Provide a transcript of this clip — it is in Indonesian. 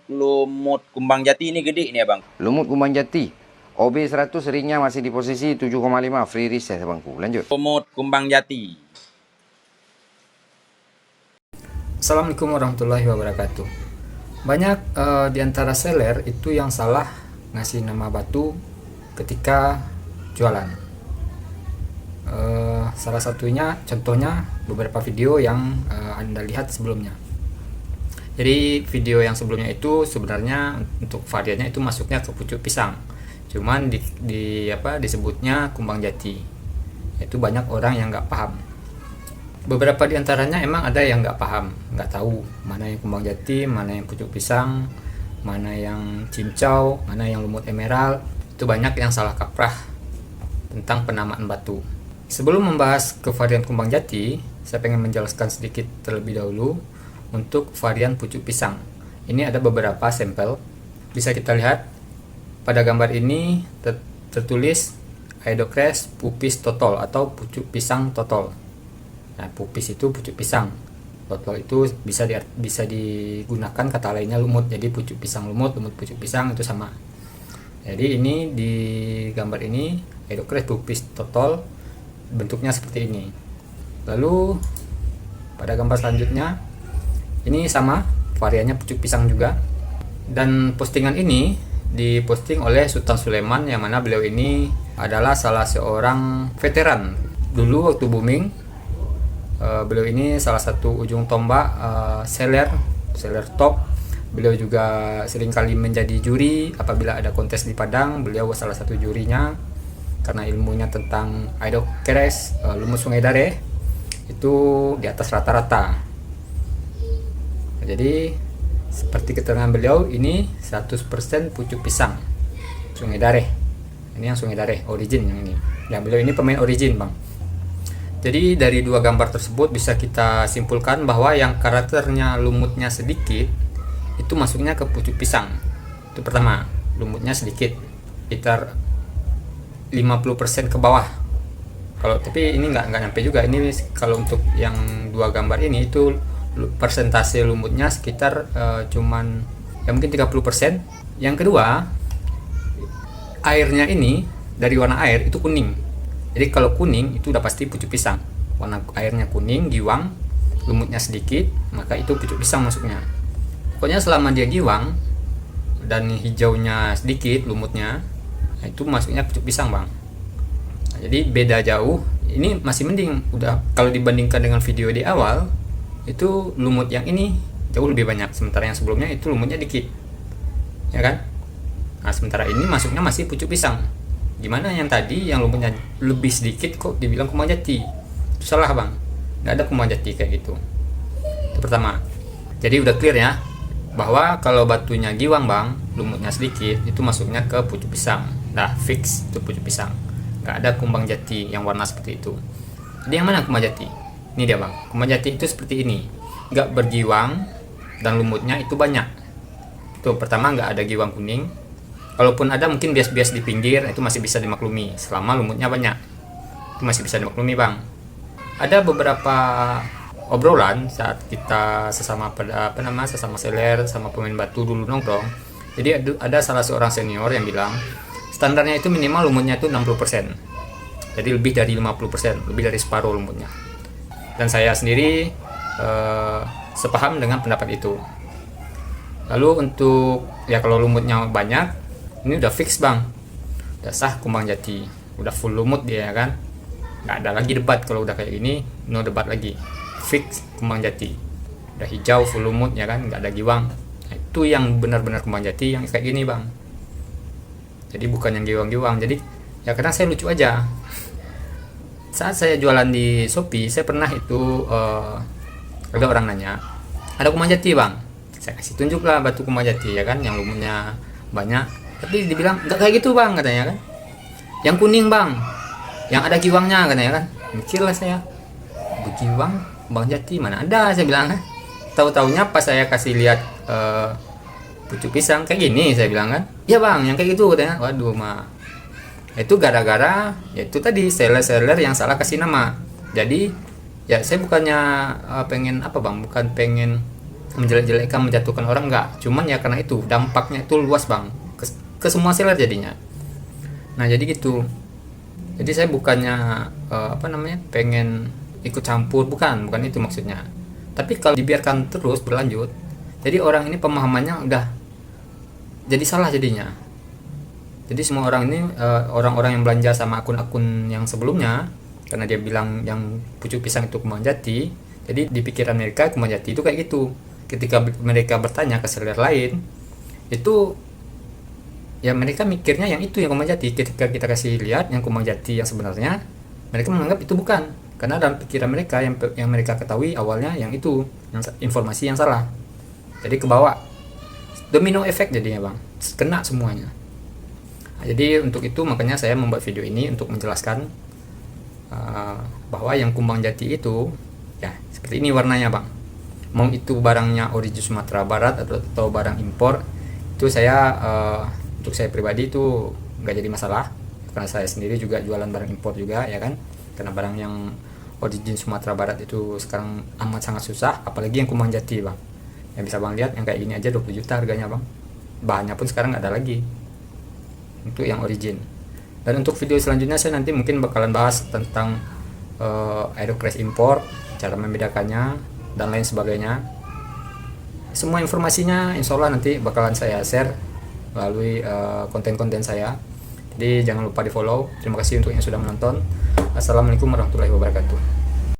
Lumut kumbang jati ini gede nih abang. Lumut kumbang jati. OB 100 ringnya masih di posisi 7,5 free reset bangku. Lanjut. Lumut kumbang jati. Assalamualaikum warahmatullahi wabarakatuh. Banyak di antara seller itu yang salah ngasih nama batu ketika jualan. Salah satunya contohnya beberapa video yang Anda lihat sebelumnya. Jadi video yang sebelumnya itu sebenarnya untuk variannya itu masuknya ke pucuk pisang. Cuman disebutnya kumbang jati. Itu banyak orang yang nggak paham. Beberapa di antaranya emang ada yang nggak paham, nggak tahu mana yang kumbang jati, mana yang pucuk pisang, mana yang cincau, mana yang lumut emerald. Itu banyak yang salah kaprah tentang penamaan batu. Sebelum membahas ke varian kumbang jati, saya pengen menjelaskan sedikit terlebih dahulu untuk varian pucuk pisang. Ini ada beberapa sampel, bisa kita lihat pada gambar ini tertulis Aedocrest pupis totol atau pucuk pisang totol. Nah, pupis itu pucuk pisang, totol itu bisa digunakan kata lainnya lumut. Jadi pucuk pisang lumut pucuk pisang itu sama. Jadi ini di gambar ini Aedocrest pupis totol bentuknya seperti ini. Lalu pada gambar selanjutnya ini sama, variannya pucuk pisang juga. Dan postingan ini diposting oleh Sultan Sulaiman, yang mana beliau ini adalah salah seorang veteran. Dulu waktu booming, beliau ini salah satu ujung tombak seller top. Beliau juga seringkali menjadi juri apabila ada kontes di Padang. Beliau salah satu jurinya karena ilmunya tentang Aedocrest lumut Sungai Dare itu di atas rata-rata. Jadi seperti keterangan beliau, ini 100% pucuk pisang Sungai Dare. Ini yang Sungai Dare origin yang ini. Ya, beliau ini pemain origin, Bang. Jadi dari dua gambar tersebut bisa kita simpulkan bahwa yang karakternya lumutnya sedikit itu masuknya ke pucuk pisang. Itu pertama, lumutnya sedikit, sekitar 50% ke bawah. Tapi ini nggak nyampe juga. Ini kalau untuk yang dua gambar ini itu persentase lumutnya sekitar cuman ya mungkin 30%. Yang kedua, airnya ini dari warna air itu kuning. Jadi kalau kuning itu udah pasti pucuk pisang. Warna airnya kuning, giwang, lumutnya sedikit, maka itu pucuk pisang masuknya. Pokoknya selama dia giwang dan hijaunya sedikit lumutnya, itu masuknya pucuk pisang, Bang. Nah, jadi beda jauh. Ini masih mending udah kalau dibandingkan dengan video di awal, itu lumut yang ini jauh lebih banyak, sementara yang sebelumnya itu lumutnya dikit, ya kan? Nah, sementara ini masuknya masih pucuk pisang. Gimana yang tadi yang lumutnya lebih sedikit kok dibilang kumbang jati? Itu salah, Bang. Nggak ada kumbang jati kayak gitu. Itu pertama. Jadi udah clear ya bahwa kalau batunya giwang, Bang, lumutnya sedikit, itu masuknya ke pucuk pisang. Nah, fix itu pucuk pisang. Nggak ada kumbang jati yang warna seperti itu. Jadi yang mana kumbang jati? Ini dia, Bang. Kumbang jati itu seperti ini, nggak bergiwang dan lumutnya itu banyak. Itu pertama, nggak ada giwang kuning. Kalaupun ada mungkin bias-bias di pinggir, itu masih bisa dimaklumi selama lumutnya banyak. Itu masih bisa dimaklumi, Bang. Ada beberapa obrolan saat kita sesama seller sama pemain batu dulu nongkrong. Jadi ada salah seorang senior yang bilang standarnya itu minimal lumutnya itu 60%. Jadi lebih dari 50%, lebih dari separuh lumutnya. Dan saya sendiri sepaham dengan pendapat itu. Lalu untuk ya kalau lumutnya banyak, ini udah fix, Bang, udah sah kumbang jati, udah full lumut dia, kan? Nggak ada lagi debat. Kalau udah kayak gini, no debat lagi, fix kumbang jati, udah hijau full lumut, ya kan? Nggak ada giwang. Nah, itu yang benar-benar kumbang jati yang kayak gini, Bang. Jadi bukan yang giwang-giwang. Jadi ya kadang saya lucu aja. Saat saya jualan di Shopee, saya pernah itu ada orang nanya, ada kumbang jati, Bang? Saya kasih tunjuk lah batu kumbang jati, ya kan, yang lumutnya banyak. Tapi dibilang nggak kayak gitu, Bang, katanya, kan. Yang kuning, Bang, yang ada giwangnya, katanya, kan. Mikirlah saya, bergiwang kumbang jati mana ada, saya bilang, kan. Tahu-taunya pas saya kasih lihat pucuk pisang kayak gini, saya bilang, kan, ya, Bang, yang kayak gitu, katanya. Waduh, mah itu gara-gara yaitu tadi seller yang salah kasih nama. Jadi ya saya bukannya pengen apa, Bang, bukan pengen menjelek-jelekkan, menjatuhkan orang, enggak. Cuman ya karena itu dampaknya itu luas bang, ke semua seller jadinya. Nah jadi gitu. Jadi saya bukannya pengen ikut campur, bukan itu maksudnya. Tapi kalau dibiarkan terus berlanjut, jadi orang ini pemahamannya udah jadi salah jadinya. Jadi semua orang ini orang-orang yang belanja sama akun-akun yang sebelumnya, karena dia bilang yang pucuk pisang itu Kembang Jati, jadi di pikiran mereka Kembang Jati itu kayak gitu. Ketika mereka bertanya ke seller lain, itu ya mereka mikirnya yang itu yang Kembang Jati. Ketika kita kasih lihat yang Kembang Jati yang sebenarnya, mereka menganggap itu bukan, karena dalam pikiran mereka yang mereka ketahui awalnya yang itu, yang informasi yang salah. Jadi ke bawah domino efek jadinya bang, kena semuanya. Nah, jadi untuk itu makanya saya membuat video ini untuk menjelaskan bahwa yang Kembang Jati itu ya seperti ini warnanya bang. Mau itu barangnya origin Sumatera Barat atau barang impor, itu saya untuk saya pribadi itu nggak jadi masalah, karena saya sendiri juga jualan barang impor juga ya kan. Karena barang yang origin Sumatera Barat itu sekarang amat sangat susah, apalagi yang Kembang Jati bang. Yang bisa bang lihat yang kayak gini aja 20 juta harganya bang. Bahannya pun sekarang nggak ada lagi untuk yang origin. Dan untuk video selanjutnya saya nanti mungkin bakalan bahas tentang Aerocrash impor, cara membedakannya dan lain sebagainya. Semua informasinya insya Allah nanti bakalan saya share melalui konten-konten saya. Jadi jangan lupa di follow. Terima kasih untuk yang sudah menonton. Assalamualaikum warahmatullahi wabarakatuh.